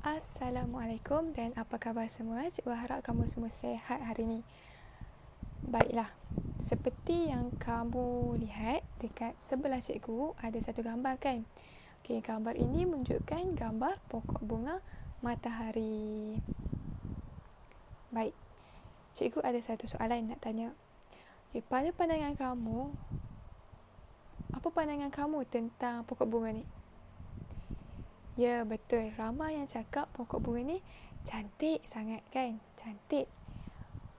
Assalamualaikum dan apa khabar semua? Cikgu harap kamu semua sihat hari ini. Baiklah, seperti yang kamu lihat dekat sebelah cikgu ada satu gambar kan? Okey, gambar ini menunjukkan gambar pokok bunga matahari. Baik, cikgu ada satu soalan nak tanya. Okey, pada pandangan kamu, apa pandangan kamu tentang pokok bunga ni? Ya, betul. Ramai yang cakap pokok bunga ni cantik sangat kan? Cantik.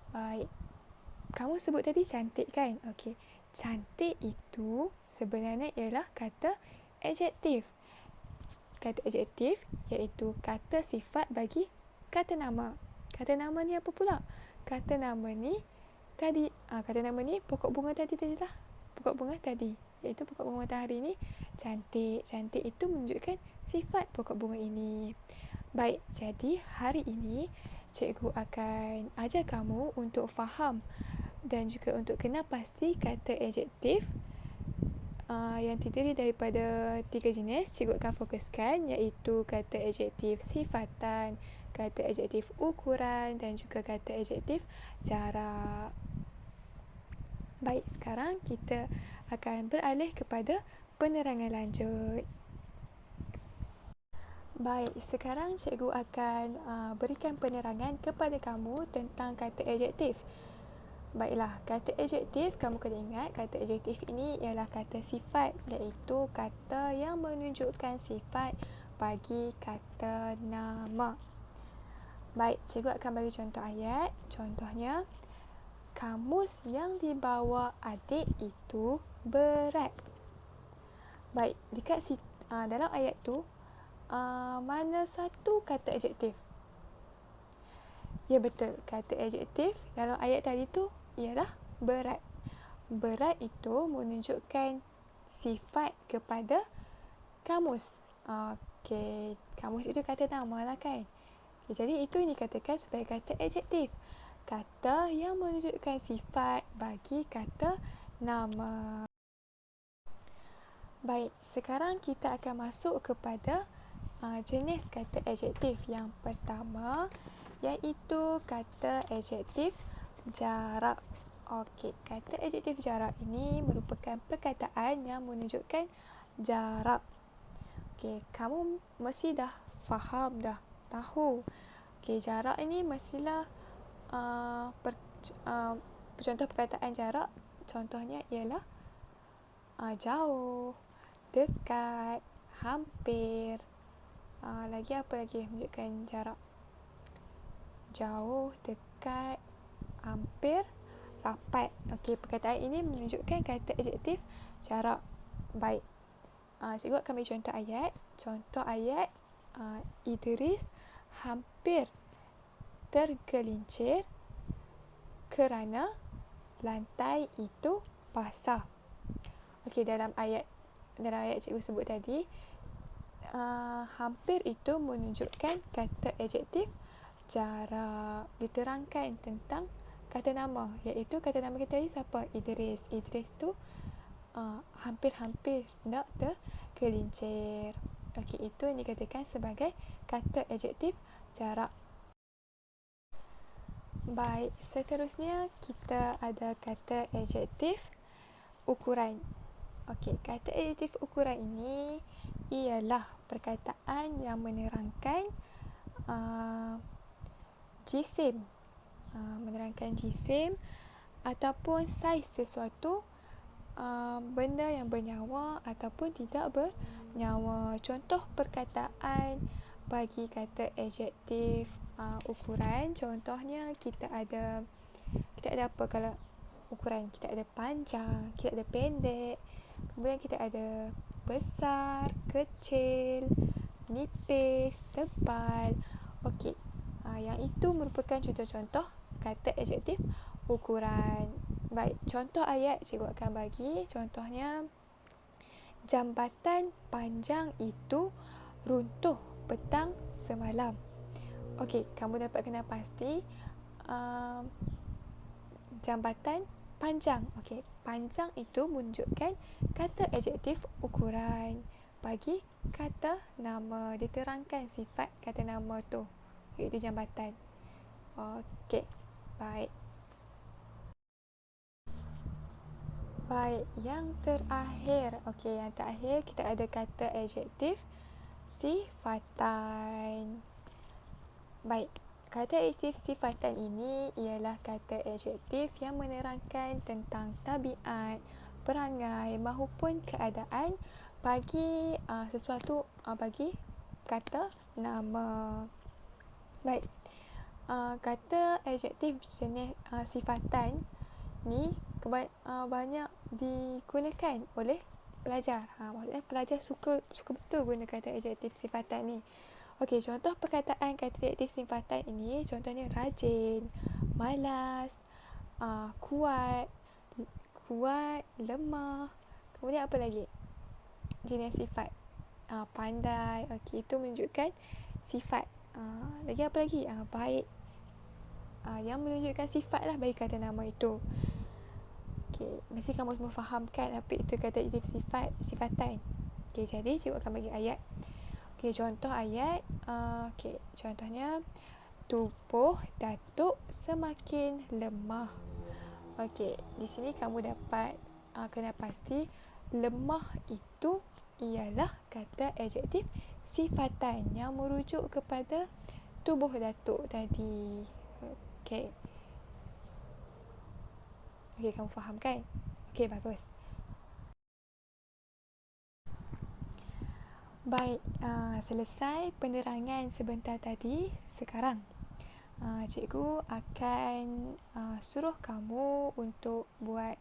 Baik. Kamu sebut tadi cantik kan? Okey. Cantik itu sebenarnya ialah kata adjektif. Kata adjektif iaitu kata sifat bagi kata nama. Kata nama ni apa pula? Kata nama ni tadi, kata nama ni pokok bunga tadilah. Pokok bunga tadi. Iaitu pokok bunga matahari ni cantik. Cantik itu menunjukkan sifat pokok bunga ini. Baik, jadi hari ini cikgu akan ajar kamu untuk faham dan juga untuk kenal pasti kata adjektif yang terdiri daripada 3 jenis. Cikgu akan fokuskan iaitu kata adjektif sifatan, kata adjektif ukuran dan juga kata adjektif jarak. Baik, sekarang kita akan beralih kepada penerangan lanjut. Baik, sekarang cikgu akan berikan penerangan kepada kamu tentang kata adjektif. Baiklah, kata adjektif, kamu kena ingat kata adjektif ini ialah kata sifat, iaitu kata yang menunjukkan sifat bagi kata nama. Baik, cikgu akan bagi contoh ayat. Contohnya, kamus yang dibawa adik itu berat. Baik, dekat dalam ayat tu, mana satu kata adjektif? Ya, betul. Kata adjektif dalam ayat tadi tu ialah berat. Berat itu menunjukkan sifat kepada kamus. Okey, kamus itu kata nama lah kan? Jadi itu yang dikatakan sebagai kata adjektif. Kata yang menunjukkan sifat bagi kata nama. Baik, sekarang kita akan masuk kepada jenis kata adjektif yang pertama, iaitu kata adjektif jarak. Okey, kata adjektif jarak ini merupakan perkataan yang menunjukkan jarak. Okey, kamu mesti dah faham, dah tahu. Okey, jarak ini mestilah contoh perkataan jarak. Contohnya ialah jauh, dekat, hampir. Lagi apa lagi menunjukkan jarak? Jauh, dekat, hampir, rapat. Okey, perkataan ini menunjukkan kata adjektif jarak. Baik. Cikgu akan bagi contoh ayat. Contoh ayat, Idris hampir tergelincir kerana lantai itu basah. Okey, dalam ayat cikgu sebut tadi, hampir itu menunjukkan kata adjektif jarak. Diterangkan tentang kata nama, iaitu kata nama kita tadi siapa? Idris. Idris tu hampir-hampir nak tergelincir. Okey, itu yang dikatakan sebagai kata adjektif jarak. Baik, seterusnya kita ada kata adjektif ukuran. Okey, kata adjektif ukuran ini ialah perkataan yang menerangkan jisim. Menerangkan jisim ataupun saiz sesuatu, benda yang bernyawa ataupun tidak bernyawa. Contoh perkataan bagi kata adjektif ukuran, contohnya kita ada apa kalau ukuran? Kita ada panjang, kita ada pendek, kemudian kita ada besar, kecil, nipis, tebal. Okey, yang itu merupakan contoh-contoh kata adjektif ukuran. Baik, contoh ayat cikgu akan bagi. Contohnya, jambatan panjang itu runtuh petang semalam. Okey, kamu dapat kenal pasti jambatan panjang. Okey, panjang itu menunjukkan kata adjektif ukuran. bagi kata nama. Diterangkan sifat kata nama tu, iaitu jambatan. Okey, baik. Baik, yang terakhir. Okey, yang terakhir kita ada kata adjektif sifatan. Baik, kata adjektif sifatan ini ialah kata adjektif yang menerangkan tentang tabiat, perangai mahupun keadaan bagi sesuatu, bagi kata nama. Baik, kata adjektif jenis sifatan ni banyak digunakan oleh pelajar. Maksudnya pelajar suka betul guna kata adjektif sifatan ni. Okey, contoh perkataan kata adjektif sifatan ini contohnya rajin, malas, kuat, lemah. Kemudian apa lagi? Jenis sifat. Pandai. Okey, itu menunjukkan sifat. Lagi apa lagi? Baik. Yang menunjukkan sifat lah bagi kata nama itu. Okey, mesti kamu semua faham kan apa itu kata adjektif sifatan. Okey, jadi cikgu akan bagi ayat. Okey, contoh ayat. Okey, contohnya tubuh Datuk semakin lemah. Okey, di sini kamu dapat kena pasti lemah itu ialah kata adjektif sifatan yang merujuk kepada tubuh Datuk tadi. Okey. Okey, kamu faham kan? Okey, bagus. Baik, selesai penerangan sebentar tadi. Sekarang cikgu akan suruh kamu untuk buat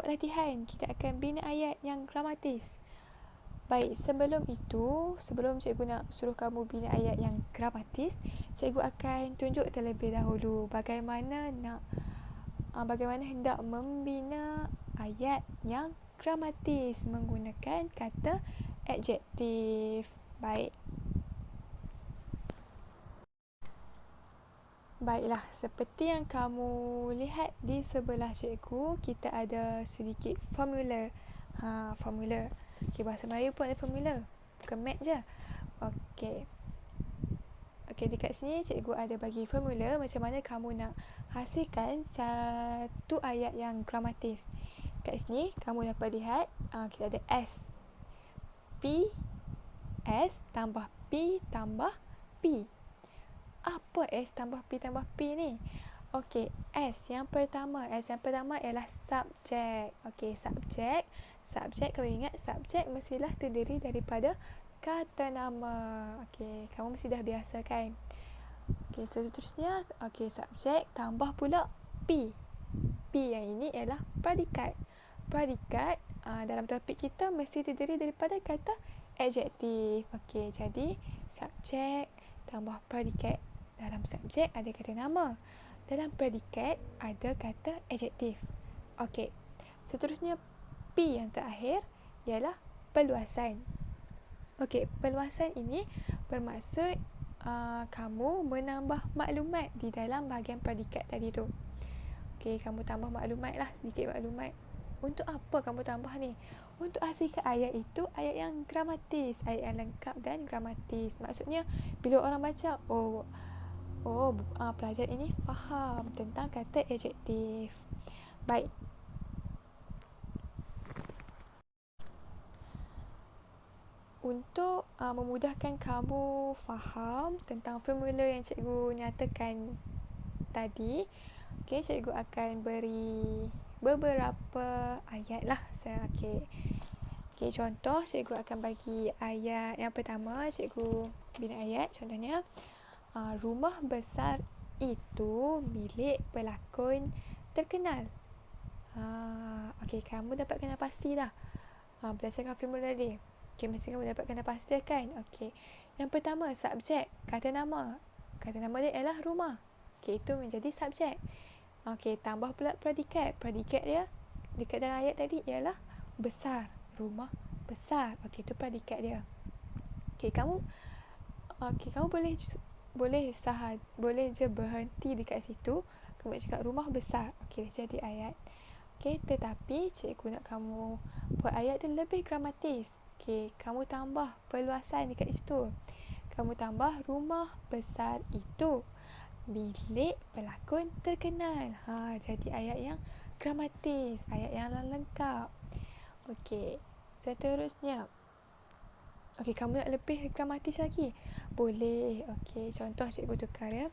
latihan. Kita akan bina ayat yang gramatis. Baik, sebelum cikgu nak suruh kamu bina ayat yang gramatis, cikgu akan tunjuk terlebih dahulu bagaimana hendak membina ayat yang gramatis menggunakan kata adjektif. Baik. Baiklah, seperti yang kamu lihat di sebelah cikgu, kita ada sedikit formula. Formula. Okey, bahasa Melayu pun ada formula. Bukan mat je. Okey. Okey, dekat sini cikgu ada bagi formula macam mana kamu nak hasilkan satu ayat yang gramatis. Kat sini kamu dapat lihat kita ada S. S tambah P tambah P. Apa S tambah P tambah P ni? Okey, S yang pertama ialah subjek. Okey, subjek. Kamu ingat subjek mestilah terdiri daripada kata nama. Okey, kamu mesti dah biasa kan? Okey, seterusnya subjek tambah pula P. P yang ini ialah predikat. Dalam topik kita mesti terdiri daripada kata adjektif. Okey, jadi subjek tambah predikat. Dalam subjek ada kata nama. Dalam predikat ada kata adjektif. Okey. Seterusnya P yang terakhir ialah perluasan. Okey, perluasan ini bermaksud kamu menambah maklumat di dalam bahagian predikat tadi tu. Okey, kamu tambah maklumat lah, sedikit maklumat. Untuk apa kamu tambah ni? Untuk hasilkan ayat itu ayat yang gramatis, ayat yang lengkap dan gramatis. Maksudnya bila orang baca, pelajar ini faham tentang kata adjektif. Baik. Untuk memudahkan kamu faham tentang formula yang cikgu nyatakan tadi, cikgu akan beri beberapa ayat lah. Contoh, cikgu akan bagi ayat yang pertama. Cikgu bina ayat, contohnya rumah besar itu milik pelakon terkenal. Kamu dapat kena pasti dah berdasarkan formula dia. Mesti kamu dapat kena pasti kan? Yang pertama, subjek, kata nama dia ialah rumah. Itu menjadi subjek. Tambah pula predikat dia dekat dalam ayat tadi ialah besar, rumah besar. Itu predikat dia. Kamu boleh je berhenti dekat situ. Kamu cakap rumah besar. Jadi ayat. Okey, tetapi cikgu nak kamu buat ayat tu lebih gramatis. Okey, kamu tambah perluasan dekat situ. Kamu tambah rumah besar itu milik pelakon terkenal. Jadi ayat yang gramatis, ayat yang lengkap. Okey, seterusnya. Okey, kamu nak lebih gramatis lagi? Boleh. Okey, contoh cikgu tukar ya.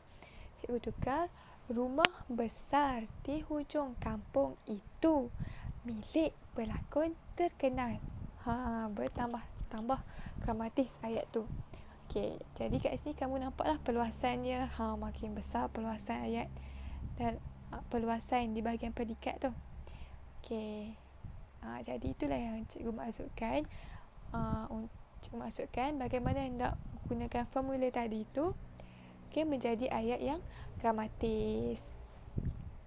Cikgu tukar, rumah besar di hujung kampung itu milik pelakon terkenal. Tambah gramatis ayat tu. Okey, jadi kat sini kamu nampaklah perluasannya. Makin besar perluasan ayat dan perluasan di bahagian predikat tu. Okey. Jadi itulah yang cikgu maksudkan. Cikgu maksudkan bagaimana nak gunakan formula tadi tu, okey, menjadi ayat yang gramatis.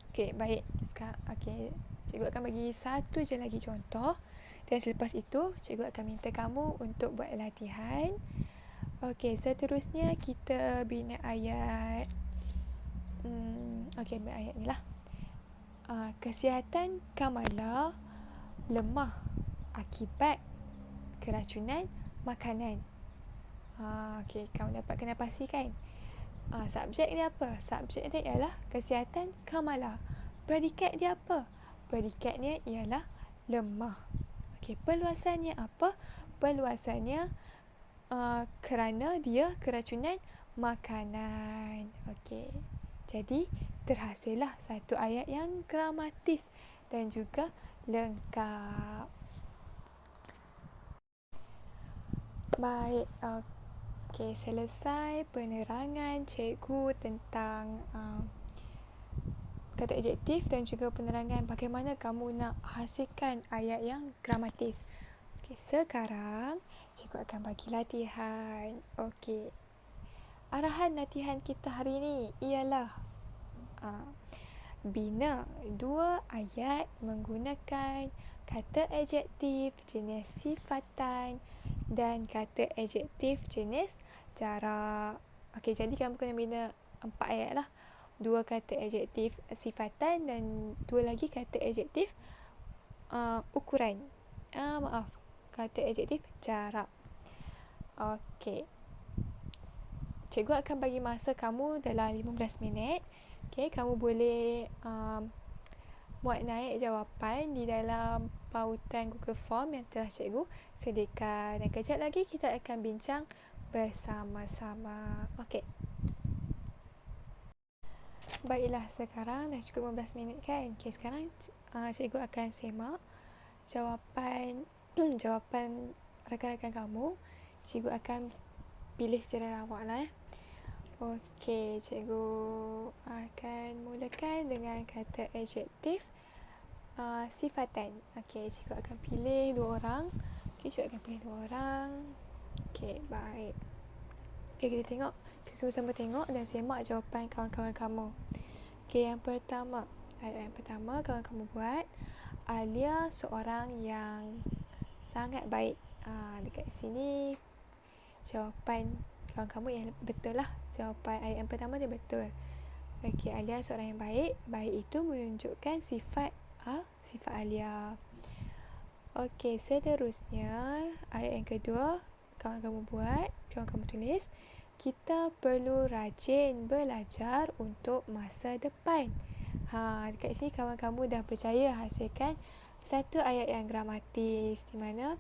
Okey, baik. Sekarang, okey, cikgu akan bagi satu je lagi contoh. Dan selepas itu, cikgu akan minta kamu untuk buat latihan. Okey, seterusnya kita bina ayat. Okey, bina ayat ni lah. Kesihatan Kamala lemah akibat keracunan makanan. Okey, kamu dapat kena pastikan. Subjek dia apa? Subjek dia ialah kesihatan Kamala. Predikat dia apa? Predikatnya ialah lemah. Okey, perluasannya apa? Perluasannya kerana dia keracunan makanan. Okey. Jadi, terhasillah satu ayat yang gramatis dan juga lengkap. Baik. Okey, selesai penerangan cikgu tentang kata adjektif dan juga penerangan bagaimana kamu nak hasilkan ayat yang gramatis. Okey, sekarang cikgu akan bagi latihan. Okey. Arahan latihan kita hari ini ialah bina dua ayat menggunakan kata adjektif jenis sifatan dan kata adjektif jenis jarak. Okey, jadi kamu kena bina 4 ayat lah. 2 kata adjektif sifatan dan 2 lagi kata adjektif ukuran. Kata adjektif jarak. Okey. Cikgu akan bagi masa kamu dalam 15 minit. Okey, kamu boleh muat naik jawapan di dalam pautan Google Form yang telah cikgu sediakan. Dan kejap lagi kita akan bincang bersama-sama. Okey. Baiklah, sekarang dah cukup 15 minit kan? Okey, sekarang cikgu akan semak jawapan rakan-rakan kamu. Cikgu akan pilih secara rawak lah. Okey, cikgu akan mulakan dengan kata adjektif sifatan. Okey, cikgu akan pilih 2 orang. Okey, cikgu akan pilih 2 orang. Okey, baik. Okey, kita tengok. Kita sama-sama tengok dan semak jawapan kawan-kawan kamu. Okey, yang pertama. Ayat yang pertama kawan kamu buat. Alia seorang yang sangat baik. Dekat sini jawapan kawan kamu yang betul lah. Jawapan ayat yang pertama dia betul. Okey, Alia seorang yang baik. Baik itu menunjukkan sifat Alia. Okey, seterusnya ayat yang kedua kawan kamu buat, kawan kamu tulis. Kita perlu rajin belajar untuk masa depan. Dekat sini kawan kamu dah percaya hasilkan satu ayat yang gramatis di mana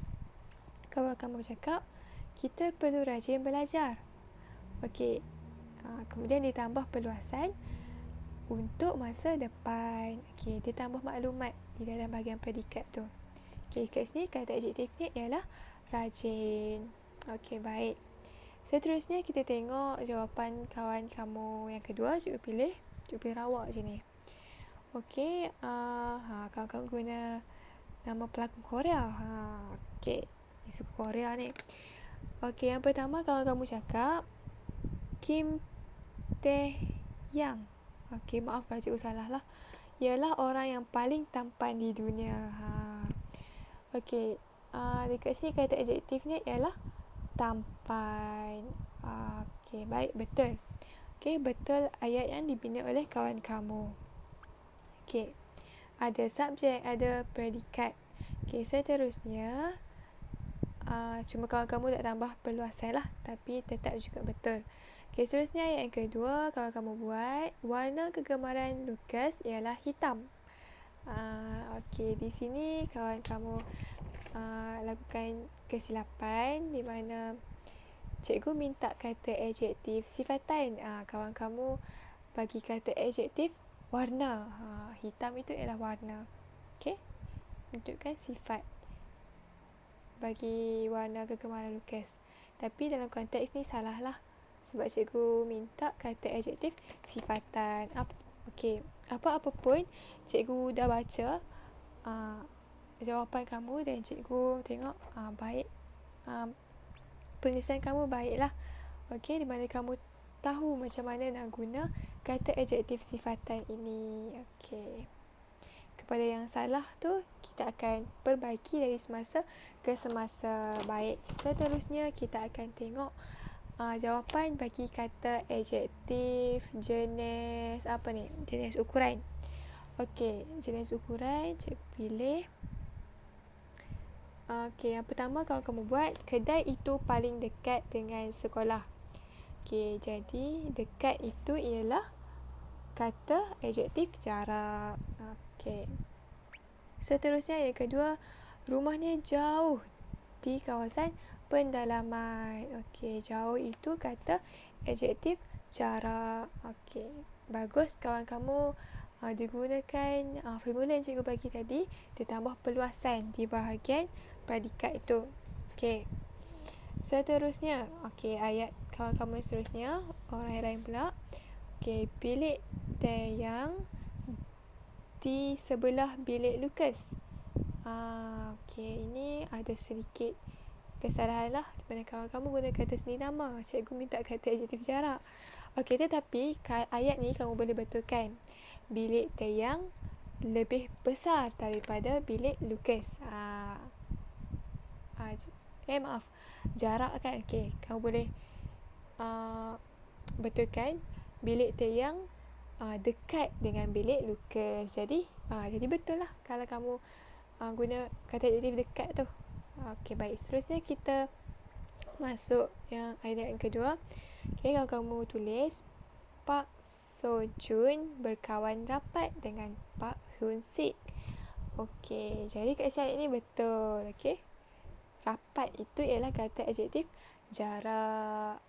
kawan kamu cakap kita perlu rajin belajar. Okey. Kemudian ditambah perluasan untuk masa depan. Okey, ditambah maklumat di dalam bahagian predikat tu. Okey, kat sini kata adjektif ni ialah rajin. Okey, baik. Seterusnya kita tengok jawapan kawan kamu yang kedua. Cikgu pilih rawak je ni. Okey, kawan kamu guna nama pelakon Korea. Okey, suka Korea ni. Okey, yang pertama kawan kamu cakap Kim Tae-hyang. Okey, maaf kalau cikgu salah lah. Ialah orang yang paling tampan di dunia. Okey, dekat sini kata adjektifnya ialah tampan. Okey, baik, betul. Okey, betul ayat yang dibina oleh kawan kamu. Okey, ada subjek, ada predikat. Okey, seterusnya cuma kawan-kamu tak tambah perluasan lah, tapi tetap juga betul. Okey, seterusnya ayat yang kedua, kamu buat warna kegemaran Lucas ialah hitam. Okey, di sini kawan kamu lakukan kesilapan di mana cikgu minta kata adjektif sifatan. Kawan kamu bagi kata adjektif warna. Hitam itu ialah warna. Okey, tunjukkan sifat bagi warna kegemaran Lucas. Tapi dalam konteks ni salah lah, sebab cikgu minta kata adjektif sifatan. Okey, apa-apa pun cikgu dah baca jawapan kamu dan cikgu tengok baik, penulisan kamu baiklah. Okey, di mana kamu tahu macam mana nak guna kata adjektif sifatan ini. Okey, kepada yang salah tu kita akan perbaiki dari semasa ke semasa. Baik, seterusnya kita akan tengok jawapan bagi kata adjektif jenis apa ni? Jenis ukuran. Okey, jenis ukuran cikgu pilih. Okey, yang pertama kalau kamu buat, kedai itu paling dekat dengan sekolah. Okey, jadi dekat itu ialah kata adjektif jarak. Okey. Seterusnya yang kedua, rumahnya jauh di kawasan pendalaman. Okey, jauh itu kata adjektif jarak. Okey, bagus kawan kamu digunakan formula yang cikgu bagi tadi, ditambah perluasan di bahagian predikat itu. Okey. Seterusnya, okey, ayat kawan kamu seterusnya, orang lain pula. Okey, bilik Taeyang di sebelah bilik Lucas. Okey, ini ada sedikit kesalahan lah, di mana kawan kamu guna kata sendiri nama. Cikgu minta kata adjektif jarak. Okey, tetapi ayat ni kamu boleh betulkan. Bilik Taeyang lebih besar daripada bilik Lucas. Maaf, jarak kan. Okey, kamu boleh betulkan bilik Taeyang dekat dengan bilik Lucas. Jadi betul lah kalau kamu guna kata adjektif dekat tu. Okey, baik. Seterusnya kita masuk yang ayat yang kedua. Okey, kalau kamu tulis Pak Sojun berkawan rapat dengan Pak Hyun Sik. Okey, jadi kat ayat ni betul. Okey, rapat itu ialah kata adjektif jarak.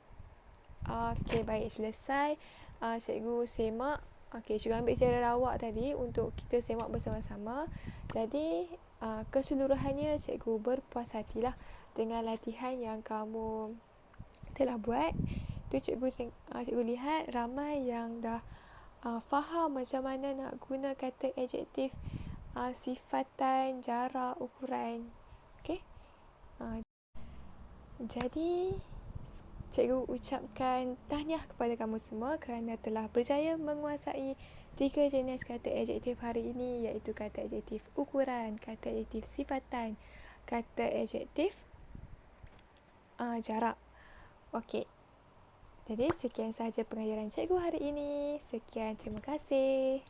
Okey, baik, selesai. Cikgu semak. Okey, cikgu ambil secara rawak tadi untuk kita semak bersama-sama. Jadi keseluruhannya cikgu berpuas hatilah dengan latihan yang kamu telah buat. Tu cikgu lihat ramai yang dah faham macam mana nak guna kata adjektif sifatan, jarak, ukuran. Okey. Jadi cikgu ucapkan tahniah kepada kamu semua kerana telah berjaya menguasai 3 jenis kata adjektif hari ini, iaitu kata adjektif ukuran, kata adjektif sifatan, kata adjektif jarak. Okey. Jadi sekian sahaja pengajaran cikgu hari ini. Sekian, terima kasih.